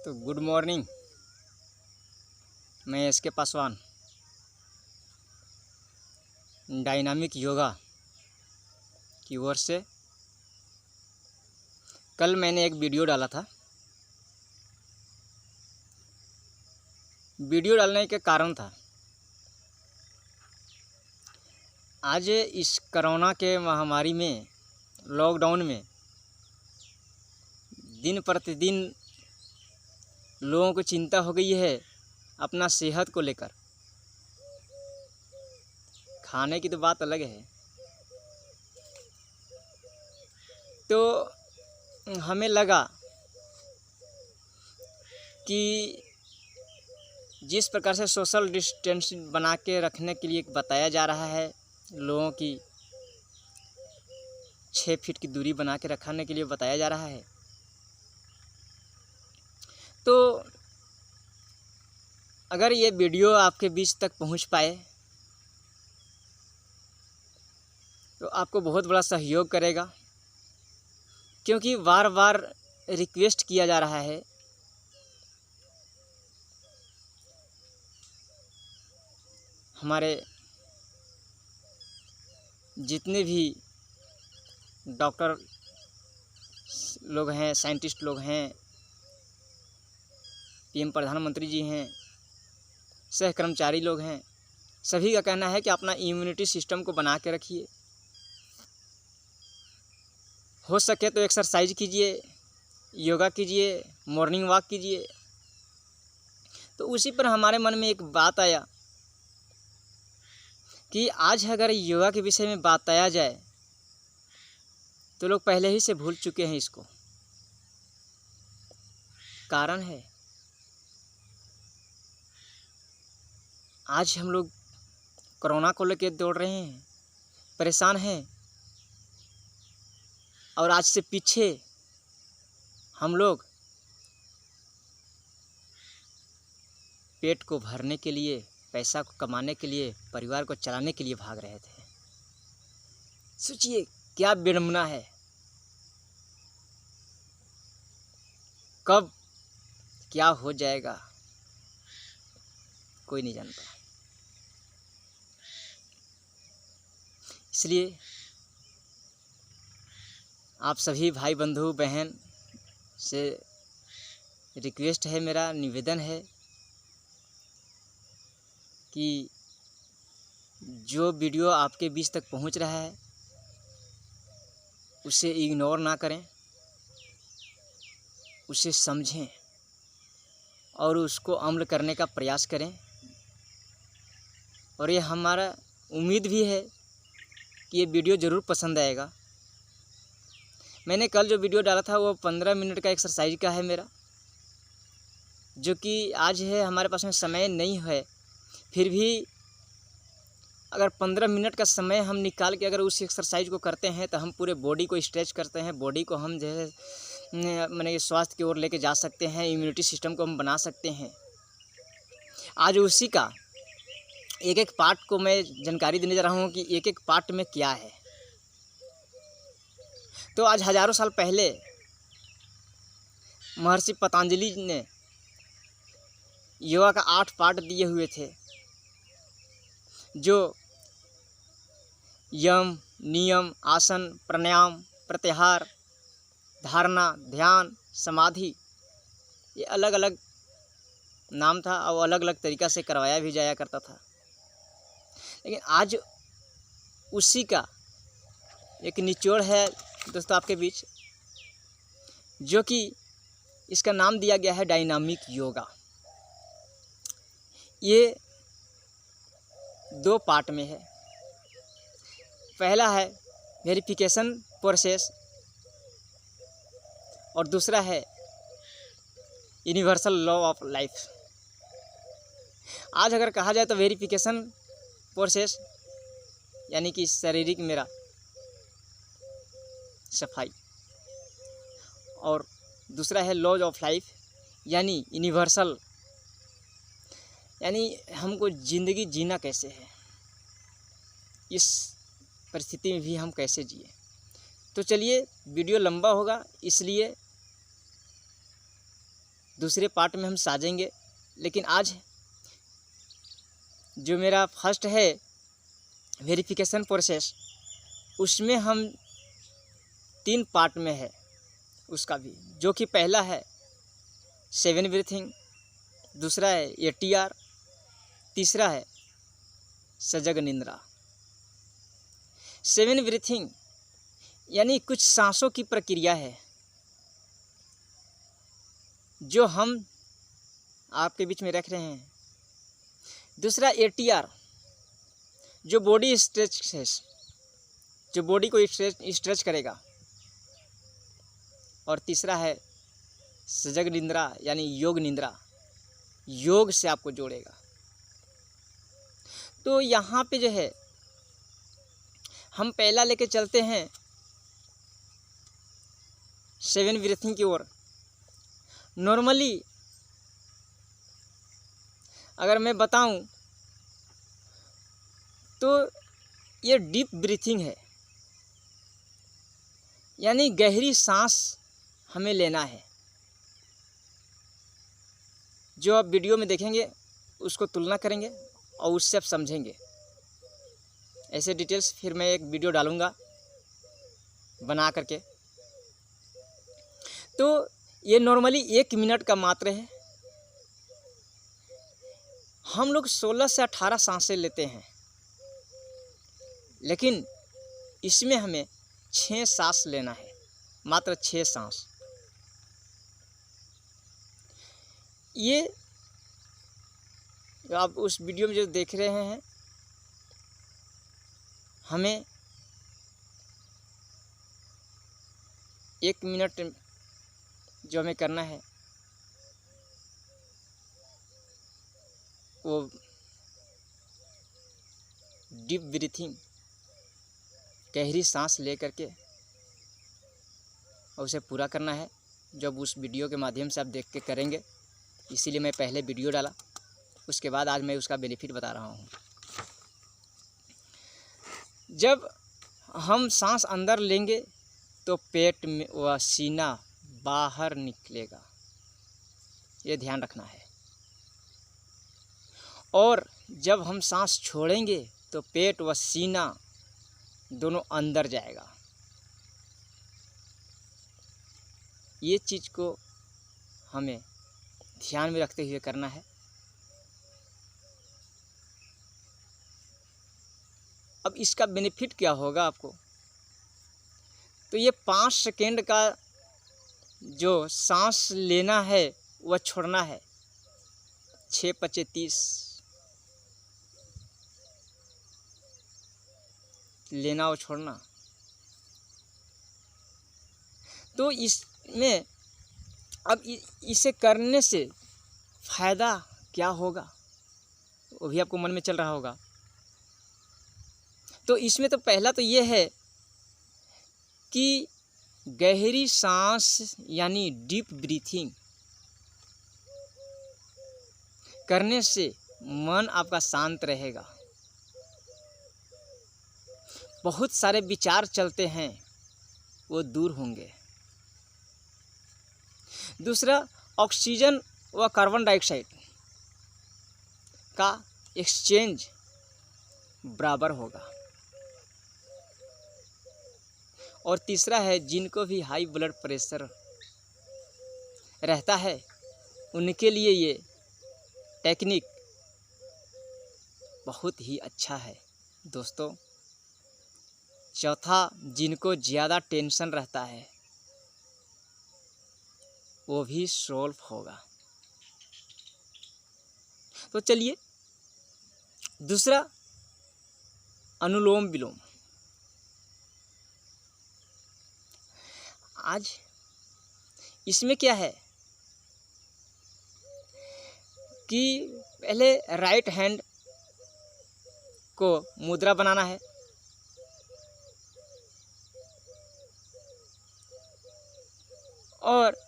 तो good morning. मैं S के पासवान, डायनामिक योगा की ओर से। कल मैंने एक वीडियो डाला था। वीडियो डालने के कारण था, आज इस कोरोना के महामारी में, लॉकडाउन में दिन प्रतिदिन लोगों को चिंता हो गई है अपना सेहत को लेकर। खाने की तो बात अलग है। तो हमें लगा कि जिस प्रकार से सोशल डिस्टेंस बना के रखने के लिए बताया जा रहा है, लोगों की 6 फीट की दूरी बना के रखने के लिए बताया जा रहा है, तो अगर ये वीडियो आपके बीच तक पहुंच पाए तो आपको बहुत बड़ा सहयोग करेगा। क्योंकि बार बार रिक्वेस्ट किया जा रहा है, हमारे जितने भी डॉक्टर लोग हैं, साइंटिस्ट लोग हैं, पीएम प्रधानमंत्री जी हैं, सह कर्मचारी लोग हैं, सभी का कहना है कि अपना इम्यूनिटी सिस्टम को बना के रखिए। हो सके तो एक्सरसाइज कीजिए, योगा कीजिए, मॉर्निंग वॉक कीजिए। तो उसी पर हमारे मन में एक बात आया कि आज अगर योगा के विषय में बताया जाए तो लोग पहले ही से भूल चुके हैं इसको। कारण है, आज हम लोग कोरोना को लेकर दौड़ रहे हैं, परेशान हैं, और आज से पीछे हम लोग पेट को भरने के लिए, पैसा को कमाने के लिए, परिवार को चलाने के लिए भाग रहे थे। सोचिए क्या विडंबना है। कब क्या हो जाएगा कोई नहीं जानता। इसलिए आप सभी भाई बंधु बहन से रिक्वेस्ट है, मेरा निवेदन है कि जो वीडियो आपके बीच तक पहुंच रहा है उसे इग्नोर ना करें, उसे समझें और उसको अमल करने का प्रयास करें। और ये हमारा उम्मीद भी है कि ये वीडियो ज़रूर पसंद आएगा। मैंने कल जो वीडियो डाला था वो 15 मिनट का एक्सरसाइज का है मेरा, जो कि आज है हमारे पास में समय नहीं है, फिर भी अगर 15 मिनट का समय हम निकाल के अगर उस एक्सरसाइज को करते हैं तो हम पूरे बॉडी को स्ट्रेच करते हैं, बॉडी को हम जो है माने स्वास्थ्य की ओर लेके जा सकते हैं, इम्यूनिटी सिस्टम को हम बना सकते हैं। आज उसी का एक एक पार्ट को मैं जानकारी देने जा रहा हूँ कि एक एक पार्ट में क्या है। तो आज हजारों साल पहले महर्षि पतंजलि ने योगा का 8 पार्ट दिए हुए थे, जो यम, नियम, आसन, प्राणायाम, प्रत्याहार, धारणा, ध्यान, समाधि, ये अलग अलग नाम था और अलग अलग तरीक़ा से करवाया भी जाया करता था। लेकिन आज उसी का एक निचोड़ है दोस्तों आपके बीच, जो कि इसका नाम दिया गया है डायनामिक योगा। ये 2 पार्ट में है। पहला है वेरिफिकेशन प्रोसेस और दूसरा है यूनिवर्सल लॉ ऑफ लाइफ। आज अगर कहा जाए तो वेरिफिकेशन प्रोसेस यानी कि शारीरिक मेरा सफाई, और दूसरा है लॉज ऑफ लाइफ यानी यूनिवर्सल, यानी हमको ज़िंदगी जीना कैसे है, इस परिस्थिति में भी हम कैसे जिए। तो चलिए वीडियो लंबा होगा, इसलिए दूसरे पार्ट में हम साजेंगे। लेकिन आज जो मेरा फर्स्ट है वेरिफिकेशन प्रोसेस, उसमें हम 3 पार्ट में है उसका भी, जो कि पहला है 7 ब्रीथिंग, दूसरा है ATR, तीसरा है सजग निंद्रा। 7 ब्रीथिंग यानी कुछ सांसों की प्रक्रिया है जो हम आपके बीच में रख रहे हैं। दूसरा ATR जो बॉडी स्ट्रेच है, जो बॉडी को स्ट्रेच करेगा। और तीसरा है सजग निंद्रा यानी योग निंद्रा, योग से आपको जोड़ेगा। तो यहाँ पे जो है हम पहला लेके चलते हैं 7 ब्रीथिंग की ओर। नॉर्मली अगर मैं बताऊं तो ये डीप ब्रीथिंग है, यानी गहरी सांस हमें लेना है। जो आप वीडियो में देखेंगे उसको तुलना करेंगे और उससे आप समझेंगे। ऐसे डिटेल्स फिर मैं एक वीडियो डालूँगा बना करके। तो ये नॉर्मली 1 मिनट का मात्र है। हम लोग 16 से 18 सांसें लेते हैं, लेकिन इसमें हमें 6 सांस लेना है, मात्र 6 सांस। ये जो आप उस वीडियो में जो देख रहे हैं, हमें 1 मिनट जो हमें करना है वो डीप ब्रीथिंग, गहरी सांस ले करके और उसे पूरा करना है। जब उस वीडियो के माध्यम से आप देख के करेंगे, इसीलिए मैं पहले वीडियो डाला, उसके बाद आज मैं उसका बेनिफिट बता रहा हूँ। जब हम सांस अंदर लेंगे तो पेट में व सीना बाहर निकलेगा, ये ध्यान रखना है। और जब हम सांस छोड़ेंगे तो पेट व सीना दोनों अंदर जाएगा। ये चीज़ को हमें ध्यान में रखते हुए करना है। अब इसका बेनिफिट क्या होगा आपको, तो ये 5 सेकेंड का जो सांस लेना है वह छोड़ना है। 6 × 30 लेना और छोड़ना। तो इसमें अब इसे करने से फ़ायदा क्या होगा वो भी आपको मन में चल रहा होगा। तो इसमें तो पहला तो ये है कि गहरी सांस यानी डीप ब्रीथिंग करने से मन आपका शांत रहेगा। बहुत सारे विचार चलते हैं वो दूर होंगे। दूसरा, ऑक्सीजन व कार्बन डाइऑक्साइड का एक्सचेंज बराबर होगा। और तीसरा है, जिनको भी हाई ब्लड प्रेशर रहता है उनके लिए ये टेक्निक बहुत ही अच्छा है दोस्तों। चौथा, जिनको ज़्यादा टेंशन रहता है वो भी सॉल्व होगा। तो चलिए, दूसरा अनुलोम विलोम। आज इसमें क्या है कि पहले राइट हैंड को मुद्रा बनाना है, और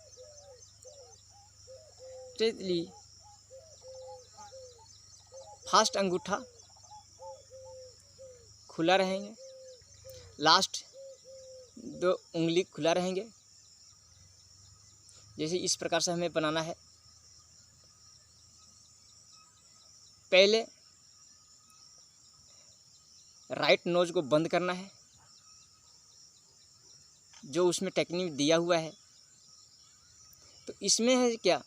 फर्स्ट अंगूठा खुला रहेंगे, लास्ट 2 उंगली खुला रहेंगे। जैसे इस प्रकार से हमें बनाना है। पहले राइट नोज को बंद करना है, जो उसमें टेक्निक दिया हुआ है। तो इसमें है क्या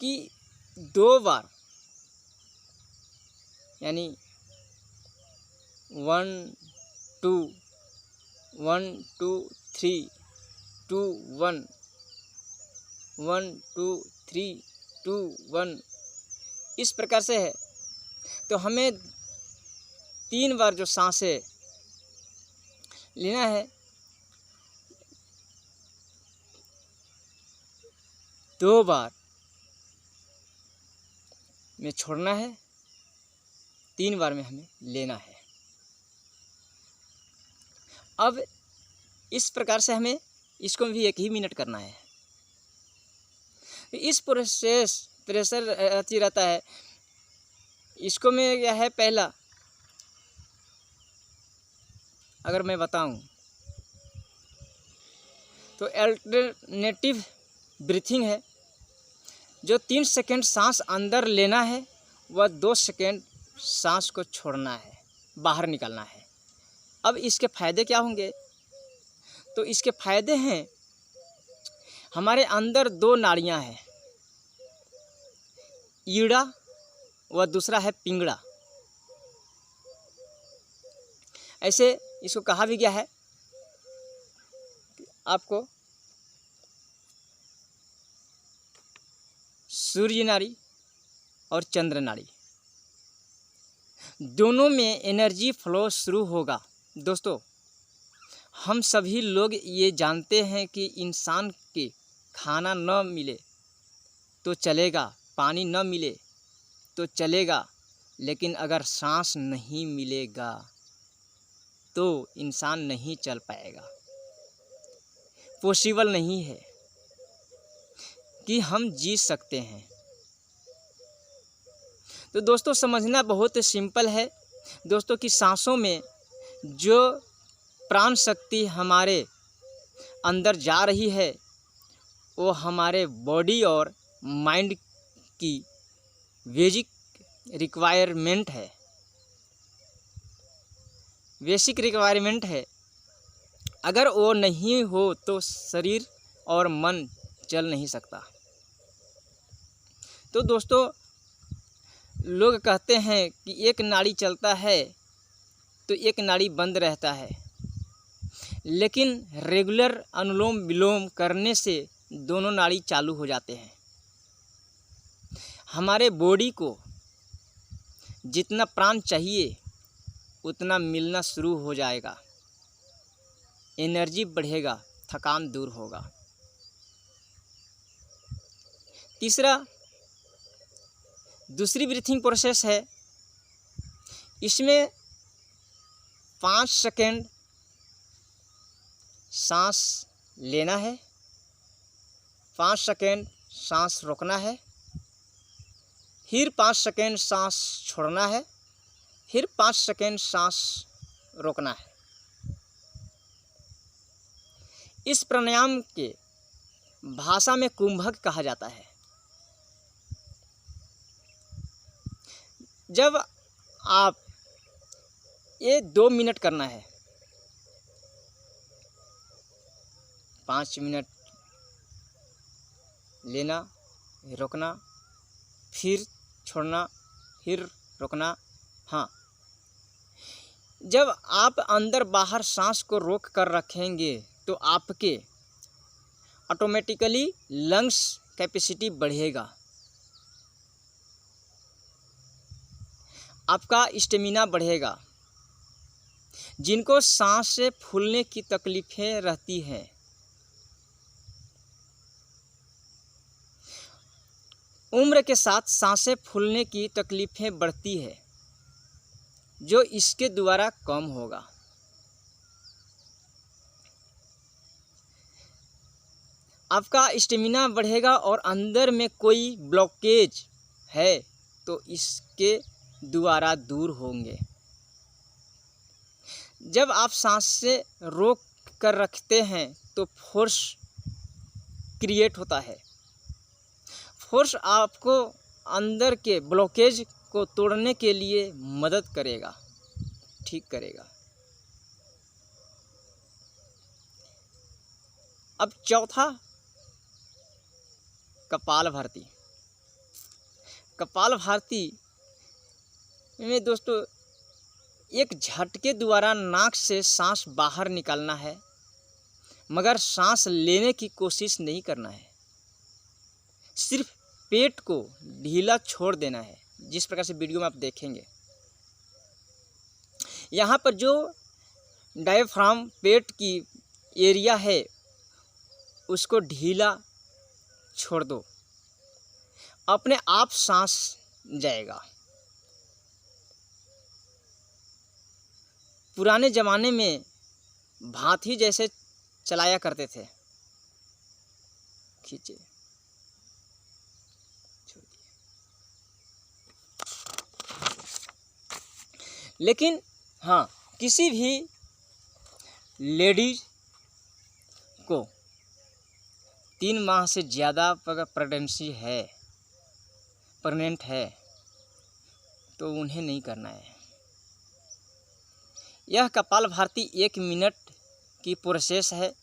कि 2 बार, यानी 1 2 1 2 3 2 1 1 2 3 2 1 इस प्रकार से है। तो हमें 3 बार जो सांसें लेना है, 2 बार में छोड़ना है, 3 बार में हमें लेना है। अब इस प्रकार से हमें इसको भी 1 ही मिनट करना है। इस प्रेशर अति रहता है। इसको में क्या है, पहला अगर मैं बताऊं तो अल्टरनेटिव ब्रीथिंग है, जो 3 सेकेंड सांस अंदर लेना है व 2 सेकेंड सांस को छोड़ना है, बाहर निकालना है। अब इसके फ़ायदे क्या होंगे? तो इसके फ़ायदे हैं, हमारे अंदर 2 नाड़ियां हैं, ईड़ा व दूसरा है पिंगड़ा। ऐसे इसको कहा भी गया है आपको सूर्य नाड़ी और चंद्र नाड़ी, दोनों में एनर्जी फ्लो शुरू होगा। दोस्तों, हम सभी लोग ये जानते हैं कि इंसान के खाना न मिले तो चलेगा, पानी न मिले तो चलेगा, लेकिन अगर सांस नहीं मिलेगा तो इंसान नहीं चल पाएगा। पॉसिबल नहीं है कि हम जी सकते हैं। तो दोस्तों, समझना बहुत सिंपल है दोस्तों कि सांसों में जो प्राण शक्ति हमारे अंदर जा रही है वो हमारे बॉडी और माइंड की बेसिक रिक्वायरमेंट है, बेसिक रिक्वायरमेंट है। अगर वो नहीं हो तो शरीर और मन चल नहीं सकता। तो दोस्तों, लोग कहते हैं कि एक नाड़ी चलता है तो एक नाड़ी बंद रहता है, लेकिन रेगुलर अनुलोम विलोम करने से दोनों नाड़ी चालू हो जाते हैं। हमारे बॉडी को जितना प्राण चाहिए उतना मिलना शुरू हो जाएगा, एनर्जी बढ़ेगा, थकान दूर होगा। तीसरा, दूसरी ब्रीथिंग प्रोसेस है, इसमें 5 सेकेंड सांस लेना है, 5 सेकेंड सांस रोकना है, फिर 5 सेकेंड सांस छोड़ना है, फिर 5 सेकेंड सांस रोकना है। इस प्राणायाम के भाषा में कुंभक कहा जाता है। जब आप ये 2 मिनट करना है, 5 मिनट लेना, रोकना, फिर छोड़ना, फिर रोकना। हाँ, जब आप अंदर बाहर सांस को रोक कर रखेंगे तो आपके ऑटोमेटिकली लंग्स कैपेसिटी बढ़ेगा, आपका स्टेमिना बढ़ेगा। जिनको सांस से फूलने की तकलीफ़ें रहती हैं, उम्र के साथ सांसें फूलने की तकलीफ़ें बढ़ती है, जो इसके द्वारा कम होगा। आपका स्टेमिना बढ़ेगा और अंदर में कोई ब्लॉकेज है तो इसके द्वारा दूर होंगे। जब आप सांस से रोक कर रखते हैं तो फोर्स क्रिएट होता है। फोर्स आपको अंदर के ब्लॉकेज को तोड़ने के लिए मदद करेगा, ठीक करेगा। अब चौथा, कपालभाति। कपालभाति में दोस्तों एक झटके द्वारा नाक से सांस बाहर निकालना है, मगर सांस लेने की कोशिश नहीं करना है। सिर्फ पेट को ढीला छोड़ देना है, जिस प्रकार से वीडियो में आप देखेंगे। यहाँ पर जो डायफ्राम पेट की एरिया है उसको ढीला छोड़ दो, अपने आप सांस जाएगा। पुराने ज़माने में भांति जैसे चलाया करते थे। खींचे, छोड़ दिए। लेकिन हाँ, किसी भी लेडीज को 3 माह से ज़्यादा प्रेगनेंसी है, प्रेग्नेंट है, तो उन्हें नहीं करना है। यह कपालभाति 1 मिनट की प्रोसेस है,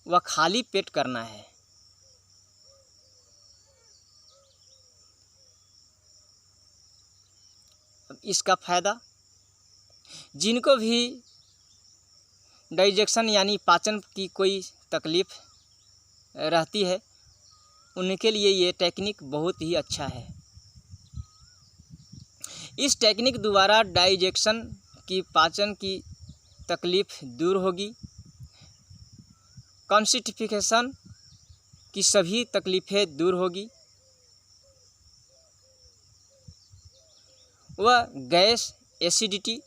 वह खाली पेट करना है। अब इसका फ़ायदा, जिनको भी डाइजेशन यानी पाचन की कोई तकलीफ़ रहती है, उनके लिए ये टेक्निक बहुत ही अच्छा है। इस टेक्निक द्वारा डाइजेशन की, पाचन की तकलीफ़ दूर होगी। कॉन्स्टिपेशन की सभी तकलीफ़ें दूर होगी। वह गैस, एसिडिटी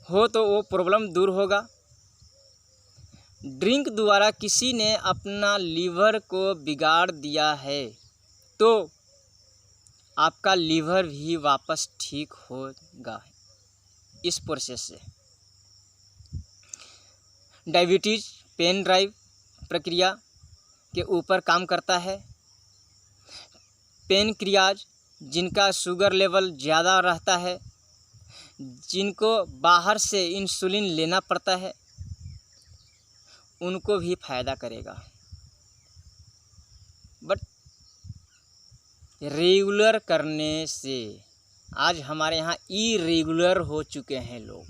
हो तो वो प्रॉब्लम दूर होगा। ड्रिंक द्वारा किसी ने अपना लीवर को बिगाड़ दिया है तो आपका लीवर भी वापस ठीक होगा इस प्रोसेस से। डायबिटीज़ पेन ड्राइव प्रक्रिया के ऊपर काम करता है। पेनक्रियाज, जिनका शुगर लेवल ज़्यादा रहता है, जिनको बाहर से इंसुलिन लेना पड़ता है, उनको भी फ़ायदा करेगा। बट रेगुलर करने से, आज हमारे यहाँ इरेगुलर हो चुके हैं लोग।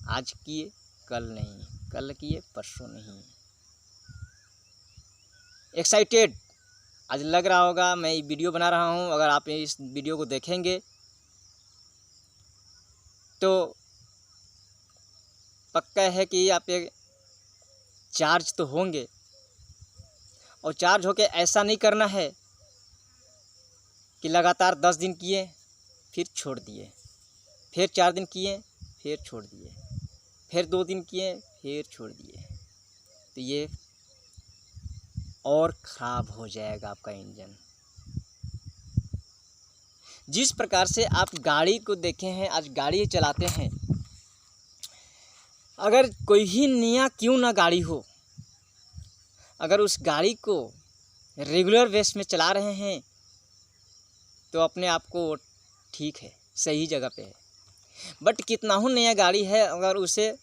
आज किए कल नहीं, कल किए परसों नहीं। एक्साइटेड आज लग रहा होगा मैं ये वीडियो बना रहा हूँ। अगर आप इस वीडियो को देखेंगे तो पक्का है कि आप एक चार्ज तो होंगे। और चार्ज होके ऐसा नहीं करना है कि लगातार 10 दिन किए फिर छोड़ दिए, फिर 4 दिन किए फिर छोड़ दिए, फिर 2 दिन किए फिर छोड़ दिए, तो ये और ख़राब हो जाएगा आपका इंजन। जिस प्रकार से आप गाड़ी को देखे हैं, आज गाड़ी चलाते हैं, अगर कोई ही नया क्यों ना गाड़ी हो, अगर उस गाड़ी को रेगुलर बेस में चला रहे हैं तो अपने आप को ठीक है, सही जगह पे है। बट कितना ही नया गाड़ी है, अगर उसे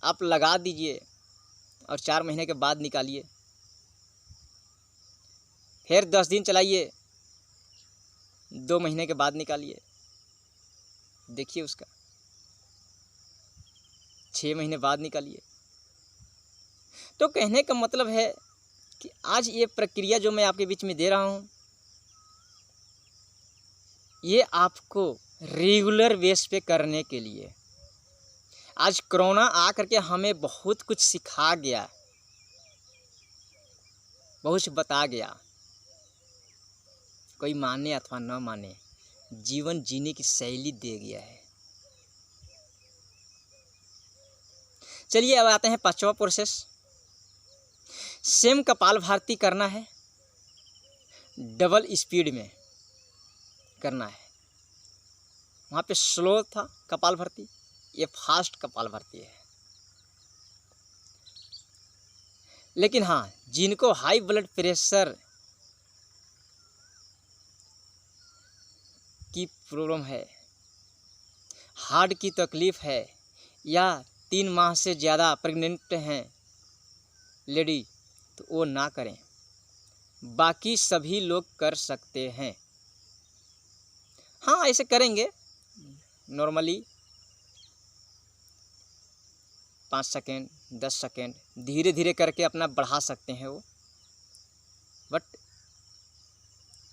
आप लगा दीजिए और 4 महीने के बाद निकालिए, फिर 10 दिन चलाइए, 2 महीने के बाद निकालिए, देखिए उसका 6 महीने बाद निकालिए। तो कहने का मतलब है कि आज ये प्रक्रिया जो मैं आपके बीच में दे रहा हूँ, ये आपको रेगुलर बेस पे करने के लिए। आज कोरोना आ करके हमें बहुत कुछ सिखा गया, बहुत कुछ बता गया। कोई माने अथवा न माने, जीवन जीने की शैली दे गया है। चलिए अब आते हैं 5वां प्रोसेस। सेम कपालभाति करना है, डबल स्पीड में करना है। वहाँ पे स्लो था कपालभाति, ये फास्ट कपालभाति है। लेकिन हाँ, जिनको हाई ब्लड प्रेशर की प्रॉब्लम है, हार्ट की तकलीफ़ है, या 3 माह से ज़्यादा प्रेग्नेंट हैं लेडी, तो वो ना करें। बाकी सभी लोग कर सकते हैं। हाँ, ऐसे करेंगे नॉर्मली 5 सेकेंड 10 सेकेंड धीरे धीरे करके अपना बढ़ा सकते हैं वो, बट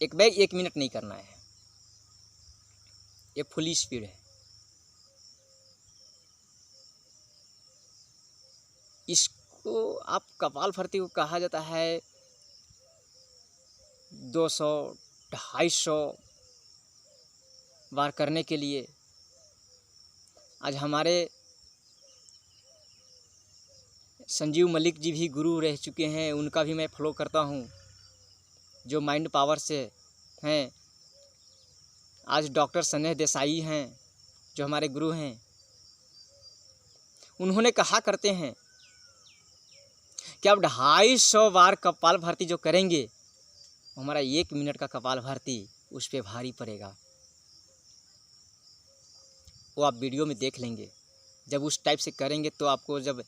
एक बैग 1 मिनट नहीं करना है, ये फुल स्पीड है। इसको आप कपालभाति को कहा जाता है 200 250 बार करने के लिए। आज हमारे संजीव मलिक जी भी गुरु रह चुके हैं, उनका भी मैं फॉलो करता हूँ, जो माइंड पावर से हैं। आज डॉक्टर स्नेह देसाई हैं, जो हमारे गुरु हैं, उन्होंने कहा करते हैं कि आप 250 बार कपालभाति जो करेंगे, हमारा 1 मिनट का कपालभाति उस पर भारी पड़ेगा। वो आप वीडियो में देख लेंगे। जब उस टाइप से करेंगे तो आपको जब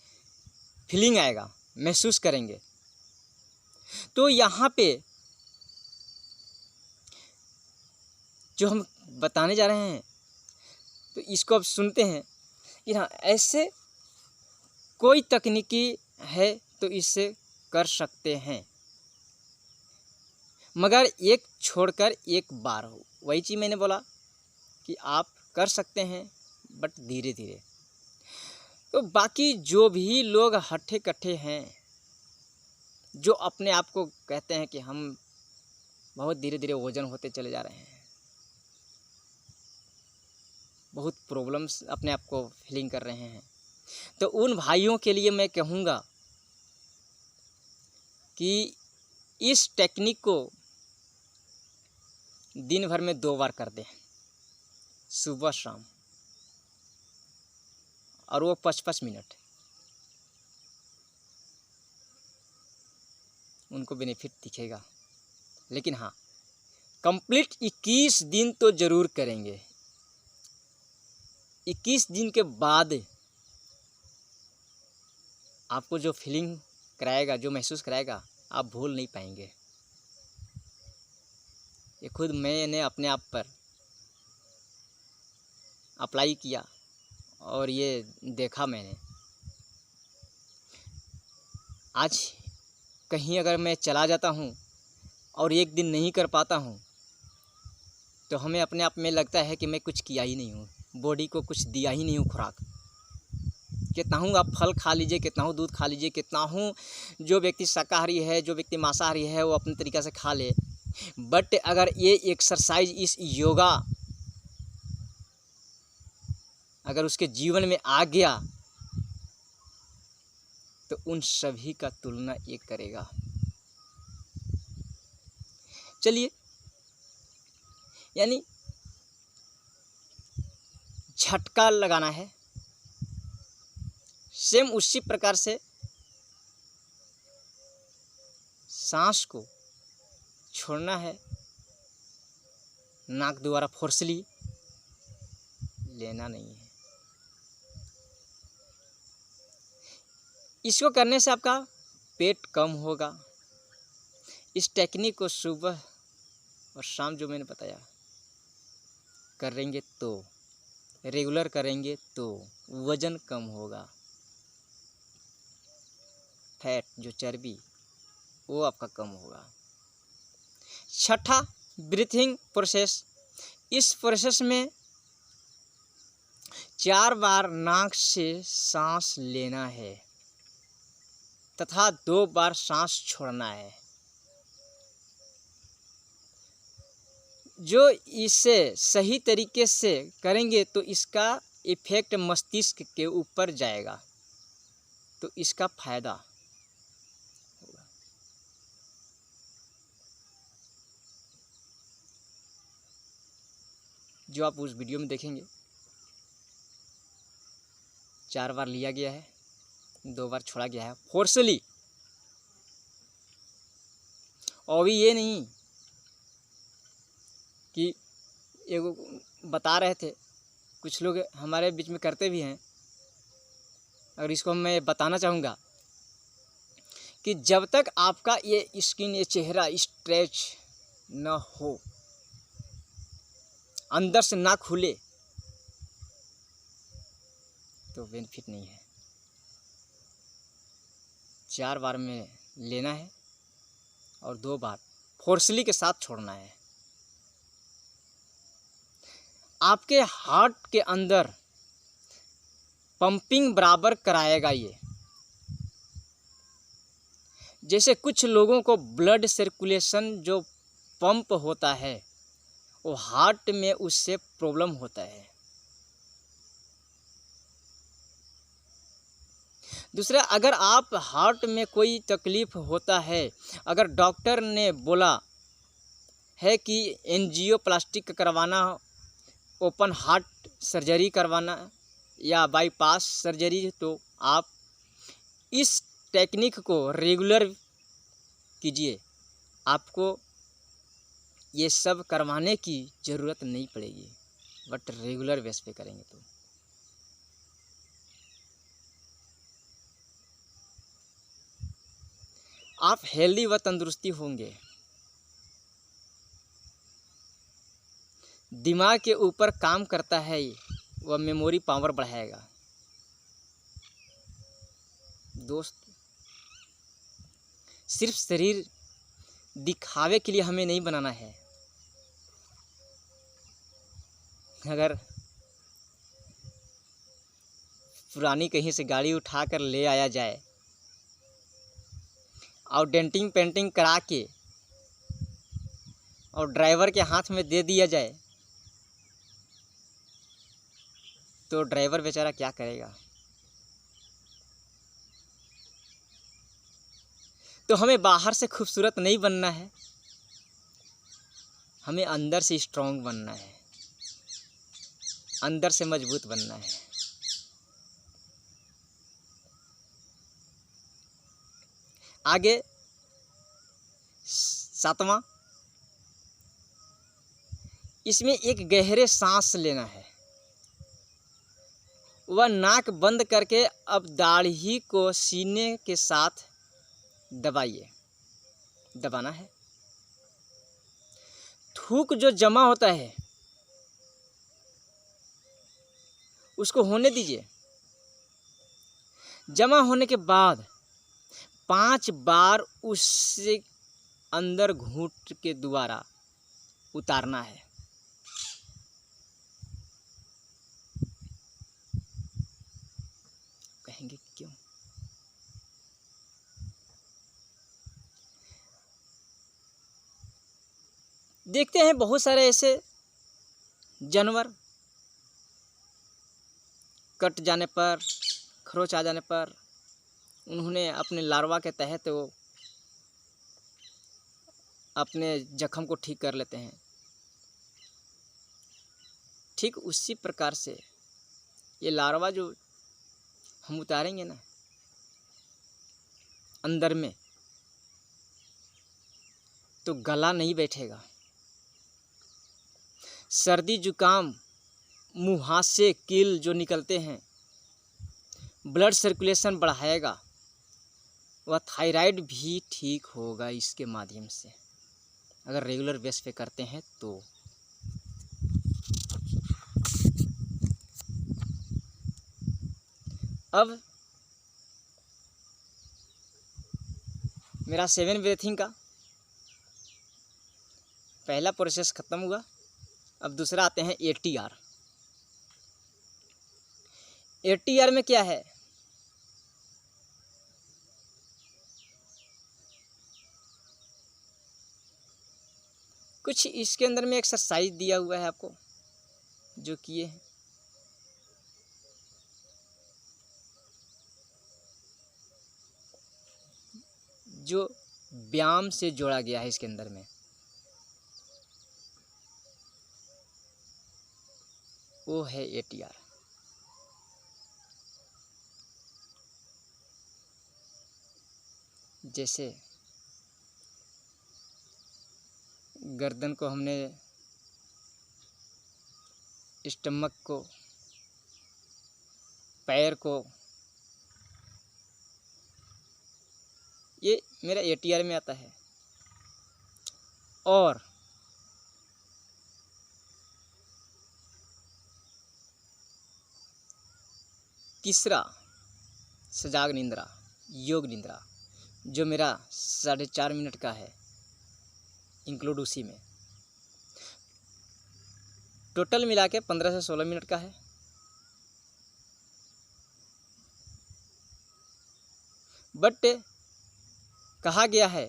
फीलिंग आएगा, महसूस करेंगे। तो यहाँ पे जो हम बताने जा रहे हैं, तो इसको अब सुनते हैं कि हाँ, ऐसे कोई तकनीकी है तो इससे कर सकते हैं, मगर एक छोड़कर एक बार हो। वही चीज़ मैंने बोला कि आप कर सकते हैं, बट धीरे धीरे। तो बाकी जो भी लोग हट्ठे कट्ठे हैं, जो अपने आप को कहते हैं कि हम बहुत धीरे धीरे वजन होते चले जा रहे हैं, बहुत प्रॉब्लम्स अपने आप को फीलिंग कर रहे हैं, तो उन भाइयों के लिए मैं कहूँगा कि इस टेक्निक को दिन भर में 2 बार कर दें, सुबह शाम, और वो 5-5 मिनट। उनको बेनिफिट दिखेगा। लेकिन हाँ, कंप्लीट 21 दिन तो ज़रूर करेंगे। 21 दिन के बाद आपको जो फीलिंग कराएगा, जो महसूस कराएगा, आप भूल नहीं पाएंगे। ये खुद मैंने अपने आप पर अप्लाई किया और ये देखा मैंने। आज कहीं अगर मैं चला जाता हूँ और 1 दिन नहीं कर पाता हूँ, तो हमें अपने आप में लगता है कि मैं कुछ किया ही नहीं हूँ, बॉडी को कुछ दिया ही नहीं हूँ खुराक। कितना हूँ आप फल खा लीजिए, कितना हूँ दूध खा लीजिए, कितना हूँ जो व्यक्ति शाकाहारी है, जो व्यक्ति मांसाहारी है, वो अपने तरीक़े से खा ले। बट अगर ये एक्सरसाइज, इस योगा अगर उसके जीवन में आ गया, तो उन सभी का तुलना ये करेगा। चलिए, यानी झटका लगाना है, सेम उसी प्रकार से सांस को छोड़ना है, नाक द्वारा फोर्सली लेना नहीं है। इसको करने से आपका पेट कम होगा। इस टेक्निक को सुबह और शाम जो मैंने बताया करेंगे, तो रेगुलर करेंगे तो वज़न कम होगा। फैट, जो चर्बी, वो आपका कम होगा। छठा, ब्रीथिंग प्रोसेस। इस प्रोसेस में 4 बार नाक से सांस लेना है तथा 2 बार सांस छोड़ना है। जो इसे सही तरीके से करेंगे तो इसका इफ़ेक्ट मस्तिष्क के ऊपर जाएगा, तो इसका फ़ायदा होगा। जो आप उस वीडियो में देखेंगे, 4 बार लिया गया है, 2 बार छोड़ा गया है फोर्सली। और भी ये नहीं कि एगो बता रहे थे, कुछ लोग हमारे बीच में करते भी हैं, और इसको मैं बताना चाहूँगा कि जब तक आपका ये स्किन, ये चेहरा स्ट्रेच न हो, अंदर से ना खुले, तो बेनिफिट नहीं है। 4 बार में लेना है और 2 बार फोर्सली के साथ छोड़ना है। आपके हार्ट के अंदर पंपिंग बराबर कराएगा ये। जैसे कुछ लोगों को ब्लड सर्कुलेशन जो पंप होता है वो हार्ट में, उससे प्रॉब्लम होता है। दूसरा, अगर आप हार्ट में कोई तकलीफ़ होता है, अगर डॉक्टर ने बोला है कि एंजियोप्लास्टिक करवाना, ओपन हार्ट सर्जरी करवाना या बाईपास सर्जरी, तो आप इस टेक्निक को रेगुलर कीजिए। आपको ये सब करवाने की ज़रूरत नहीं पड़ेगी, बट रेगुलर बेस पे करेंगे तो। आप हेल्दी व तंदुरुस्ती होंगे। दिमाग के ऊपर काम करता है, वह मेमोरी पावर बढ़ाएगा। दोस्त, सिर्फ शरीर दिखावे के लिए हमें नहीं बनाना है। अगर पुरानी कहीं से गाड़ी उठा कर ले आया जाए और डेंटिंग पेंटिंग करा के और ड्राइवर के हाथ में दे दिया जाए, तो ड्राइवर बेचारा क्या करेगा। तो हमें बाहर से खूबसूरत नहीं बनना है, हमें अंदर से स्ट्रांग बनना है, अंदर से मजबूत बनना है। आगे 7वां, इसमें एक गहरे सांस लेना है। वह नाक बंद करके अब दाढ़ी को सीने के साथ दबाइए, दबाना है। थूक जो जमा होता है उसको होने दीजिए। जमा होने के बाद 5 बार उससे अंदर घूंट के दोबारा उतारना है। कहेंगे क्यों? देखते हैं बहुत सारे ऐसे जानवर कट जाने पर, खरोच आ जाने पर, उन्होंने अपने लार्वा के तहत वो अपने जख्म को ठीक कर लेते हैं। ठीक उसी प्रकार से ये लार्वा जो हम उतारेंगे ना अंदर में, तो गला नहीं बैठेगा। सर्दी जुकाम, मुहासे, कील जो निकलते हैं, ब्लड सर्कुलेशन बढ़ाएगा। वह थायराइड भी ठीक होगा इसके माध्यम से, अगर रेगुलर बेस पे करते हैं तो। अब मेरा 7 ब्रीथिंग का पहला प्रोसेस ख़त्म हुआ। अब दूसरा आते हैं ATR। ATR में क्या है? कुछ इसके अंदर में एक्सरसाइज दिया हुआ है आपको, जो किए हैं। जो व्यायाम से जोड़ा गया है इसके अंदर में, वो है ATR। जैसे गर्दन को हमने, स्टमक को, पैर को, ये मेरा ATR में आता है। और तीसरा सजाग निंद्रा, योग निंद्रा, जो मेरा 4.5 मिनट का है, इंक्लूड उसी में। टोटल मिला के 15 से 16 मिनट का है। बट कहा गया है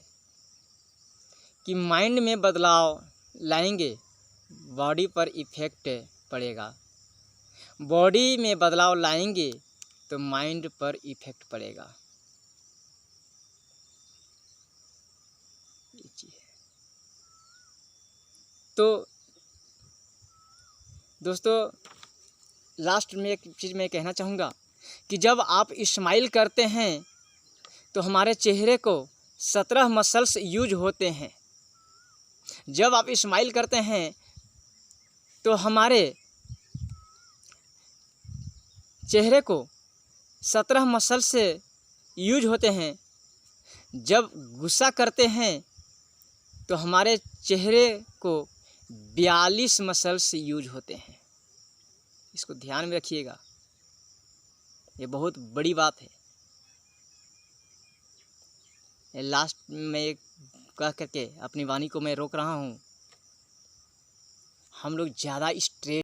कि माइंड में बदलाव लाएंगे, बॉडी पर इफेक्ट पड़ेगा। बॉडी में बदलाव लाएंगे तो माइंड पर इफेक्ट पड़ेगा। ये चीज़ है। तो दोस्तों, लास्ट में एक चीज़ मैं कहना चाहूँगा कि जब आप स्माइल करते हैं तो हमारे चेहरे को 17 मसल्स यूज होते हैं। जब आप स्माइल करते हैं तो हमारे चेहरे को 17 मसल से यूज होते हैं। जब गुस्सा करते हैं तो हमारे चेहरे को 42 मसल्स यूज होते हैं। इसको ध्यान में रखिएगा, ये बहुत बड़ी बात है। लास्ट में एक कह करके अपनी वाणी को मैं रोक रहा हूँ। हम लोग ज़्यादा स्ट्रेस